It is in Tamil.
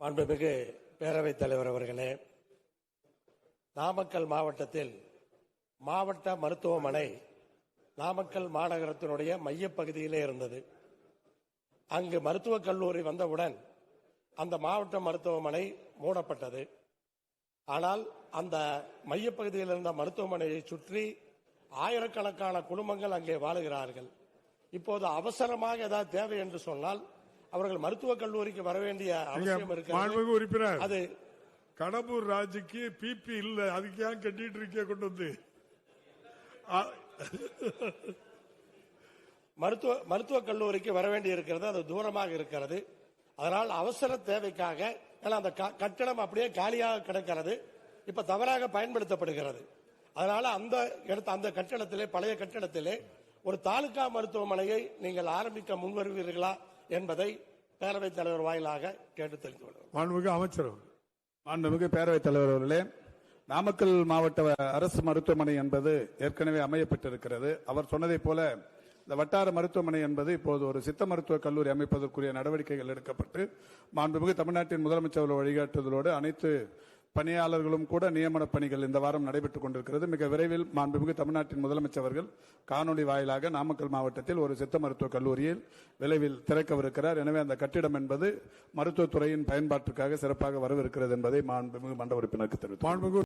மாண்புமிகு பேரவைத் தலைவர் அவர்களே, நாமக்கல் மாவட்டத்தில் மாவட்ட மருத்துவமனை நாமக்கல் மாநகரத்தினுடைய மையப்பகுதியிலே இருந்தது. அங்கு மருத்துவக் கல்லூரி வந்தவுடன் அந்த மாவட்ட மருத்துவமனை மூடப்பட்டது. ஆனால் அந்த மையப்பகுதியில் இருந்த மருத்துவமனையை சுற்றி ஆயிரக்கணக்கான குடும்பங்கள் அங்கே வாழுகிறார்கள். இப்போது அவசரமாக ஏதாவது தேவை என்று சொன்னால் அவர்கள் மருத்துவக் கல்லூரிக்கு வர வேண்டிய அவசியம் இருக்கிறது. அது கடம்பூர் ராஜுக்கு பிபி இல்ல, அதுக்கு ஏன் கட்டிட்டு இருக்க கொண்டு வந்து மருத்துவக் கல்லூரிக்கு வர வேண்டி இருக்கிறது. அது தூரமாக இருக்கிறது. அதனால் அவசர தேவைக்காக அந்த கட்டடம் அப்படியே காலியாக கிடக்கிறது. இப்ப தவறாக பயன்படுத்தப்படுகிறது. அதனால அந்த கட்டடத்திலே, பழைய கட்டடத்திலே ஒரு தாலுகா மருத்துவமனையை நீங்கள் ஆரம்பிக்க முன்வருவீர்களா என்பதை பேரவைத் தலைவர் வாயிலாக கேட்டு தெரிந்து கொள்வோம். மாண்புமிகு அமைச்சர். மாண்புமிகு பேரவைத் தலைவர் அவர்களே, நாமக்கல் மாவட்ட அரசு மருத்துவமனை என்பது ஏற்கனவே அமையப்பட்டிருக்கிறது. அவர் சொன்னதை போல இந்த வட்டார மருத்துவமனை என்பது இப்போது ஒரு சித்த மருத்துவ கல்லூரி அமைப்பதற்குரிய நடவடிக்கைகள் எடுக்கப்பட்டு மாண்புமிகு தமிழ்நாட்டின் முதலமைச்சர் வழிகாட்டுதலோடு அனைத்து பணியாளர்களும் கூட நியமன பணிகள் இந்த வாரம் நடைபெற்றுக் கொண்டிருக்கிறது. மிக விரைவில் மாண்புமிகு தமிழ்நாட்டின் முதலமைச்சர் அவர்கள் காணொலி வாயிலாக நாமக்கல் மாவட்டத்தில் ஒரு சித்த மருத்துவ கல்லூரியில் விரைவில் திறக்கவிருக்கிறார். எனவே அந்த கட்டிடம் என்பது மருத்துவத்துறையின் பயன்பாட்டிற்காக சிறப்பாக வரவிருக்கிறது என்பதை மாண்புமிகு மன்ற உறுப்பினருக்கு தெரிவித்தார்.